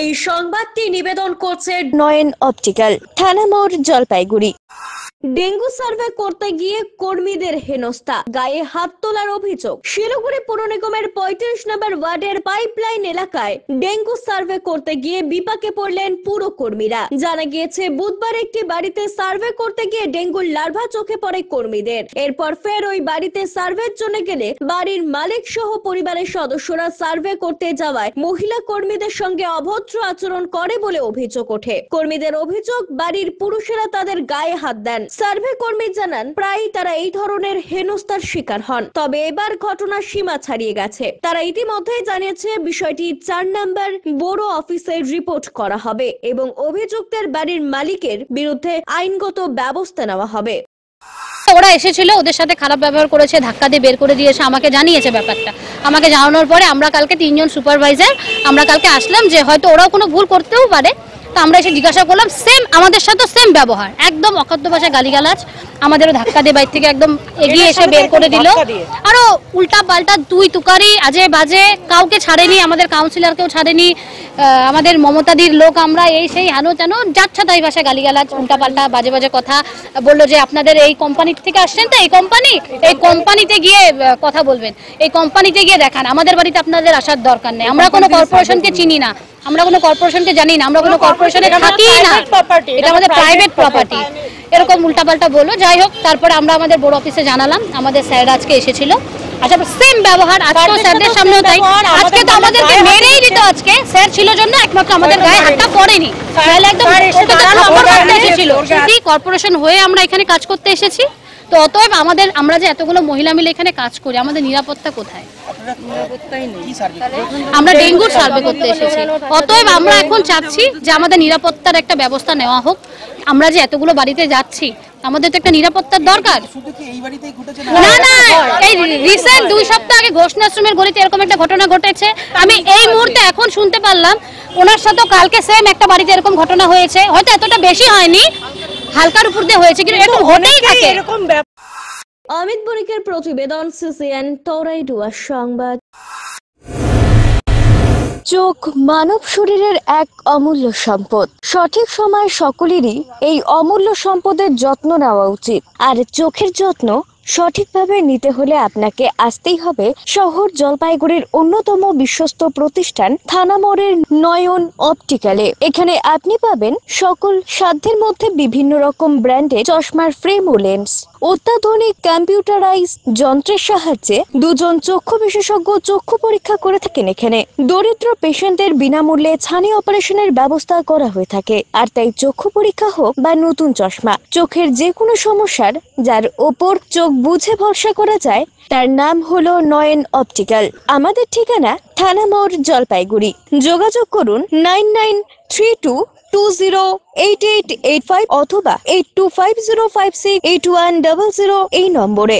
এই সংবাদটি নিবেদন করছে নয়ন অপটিক্যাল, থানা মোড়, জলপাইগুড়ি। ডেঙ্গু সার্ভে করতে গিয়ে কর্মীদের হেনস্থা, গায়ে হাত তোলার অভিযোগ। শিলিগুড়ি পুর নিগমের ৩৫ নম্বর ওয়ার্ডের পাইপলাইন এলাকায় ডেঙ্গু সার্ভে করতে গিয়ে বিপাকে পড়লেন পুর কর্মীরা। জানা গিয়েছে বুধবার একটি বাড়িতে সার্ভে করতে গিয়ে ডেঙ্গুর লার্ভা চোখে পড়ে কর্মীদের। এরপর ফের ওই বাড়িতে সার্ভের জন্য গেলে বাড়ির মালিক সহ পরিবারের সদস্যরা সার্ভে করতে যাওয়ায় মহিলা কর্মীদের সঙ্গে অভদ্র আচরণ করে বলে অভিযোগ ওঠে। কর্মীদের অভিযোগ, বাড়ির পুরুষেরা তাদের গায়ে হাত দেন। সার্ভে কর্মী জানান, প্রায় তারা এই ধরনের হেনস্থার শিকার হন, তবে এবার ঘটনার সীমা ছাড়িয়ে গেছে। তারা ইতিমধ্যেই জানিয়েছে বিষয়টি ৪ নম্বর বড় অফিসে রিপোর্ট করা হবে এবং অভিযুক্তের বাড়ির মালিকের বিরুদ্ধে আইনগত ব্যবস্থা নেওয়া হবে। ওরা এসেছিল, ওদের সাথে খারাপ ব্যবহার করেছে, ধাক্কা দিয়ে বের করে দিয়েছে। আমাকে জানিয়েছে ব্যাপারটা। আমাকে জানানোর পরে আমরা কালকে ৩ জন সুপারভাইজার আমরা কালকে আসলাম যে হয়তো ওরাও কোনো ভুল করতেও পারে। তো আমরা এসে জিজ্ঞাসা করলাম, সেম আমাদের সাথে সেম ব্যবহার, একদম অখাদ্য ভাষায় গালিগালাজ, আমাদেরও ধাক্কা দিয়ে বাইরে থেকে একদম এগিয়ে এসে বের করে দিল। আরো উল্টা পাল্টা দুই তুকারি, আজে বাজে, কাউকে ছাড়েনি, আমাদের কাউন্সিলরকেও ছাড়েনি, আমাদের মমতাদির লোক আমরা, এই সেই হানো জানো যাচ্ছা তাই ভাষায় গালিগালাজ, উল্টা পাল্টা বাজে বাজে কথা বললো যে আপনাদের এই কোম্পানি থেকে আসছেন তো, এই কোম্পানিতে গিয়ে কথা বলবেন, এই কোম্পানিতে গিয়ে দেখান, আমাদের বাড়িতে আপনাদের আসার দরকার নেই, আমরা কোনো কর্পোরেশনকে চিনি না, আমরা কোনো কর্পোরেশনকে জানি না, আমরা কোনো কর্পোরেশনে থাকি না, এটা আমাদের প্রাইভেট প্রপার্টি, এরকম উল্টাপাল্টা বললো। যাই হোক, তারপরে আমরা আমাদের বড় অফিসে জানালাম, আমাদের স্যার আজকে এসেছিল। আচ্ছা, সেম ব্যবহার আজকে স্যারদের সামনেও তাই। আজকে তো আমাদেরকে মেরেই দিত, আজকে স্যার ছিল জন্য একমাত্র আমাদের গায়ে হাতটা পড়েনি, তাহলে একদম এসেছিল। কর্পোরেশন হয়ে আমরা এখানে কাজ করতে এসেছি, তো অতএব আমরা যে এতগুলো মহিলা মিলে এখানে কাজ করি, আমাদের নিরাপত্তা কোথায়? আমরা ডেঙ্গুর সার্ভে করতে এসেছি, অতএব আমরা এখন চাচ্ছি যে আমাদের নিরাপত্তার একটা ব্যবস্থা নেওয়া হোক। আমরা যে এতগুলো বাড়িতে যাচ্ছি, আমাদের তো একটা নিরাপত্তার দরকার। না না, এই রিসেন্ট 2 সপ্তাহ আগে ঘোষণাশ্রমের গলিতে এরকম একটা ঘটনা ঘটেছে। আমি এই মুহূর্তে এখন শুনতে পারলাম ওনার সাথে কালকে সেম একটা বাড়িতে এরকম ঘটনা হয়েছে, হয়তো এতটা বেশি হয়নি, হালকার উপর দিয়ে হয়েছে, কিন্তু এরকম হতেই থাকে। অমিত বণিকের প্রতিবেদন, সিসিএন তরাইডুয়ার সংবাদ। চোখ মানব শরীরের এক অমূল্য সম্পদ। সঠিক সময় সকলেরই এই অমূল্য সম্পদের যত্ন নেওয়া উচিত। আর চোখের যত্ন সঠিকভাবে নিতে হলে আপনাকে আসতেই হবে শহর জলপাইগুড়ির অন্যতম বিশ্বস্ত প্রতিষ্ঠান থানা মোড়ের নয়ন অপটিক্যালে। এখানে আপনি পাবেন সকল সাধ্যের মধ্যে বিভিন্ন রকম ব্র্যান্ডের চশমার ফ্রেম ও লেন্স। অত্যাধুনিক কম্পিউটারাইজ যন্ত্রের সাহায্যে 2 জন চক্ষু বিশেষজ্ঞ চক্ষু পরীক্ষা করে থাকেন এখানে। দরিদ্র পেশেন্টদের বিনামূল্যে ছানি অপারেশনের ব্যবস্থা করা হয়ে থাকে। আর তাই চক্ষু পরীক্ষা হোক বা নতুন চশমা, চোখের যে কোনো সমস্যার যার ওপর চোখ বুঝে ভরসা করা যায়, তার নাম হলো নয়ন অপটিক্যাল। আমাদের ঠিকানা থানা মোড়, জলপাইগুড়ি। যোগাযোগ করুন 9932208885 অথবা 8250568100 এই নম্বরে।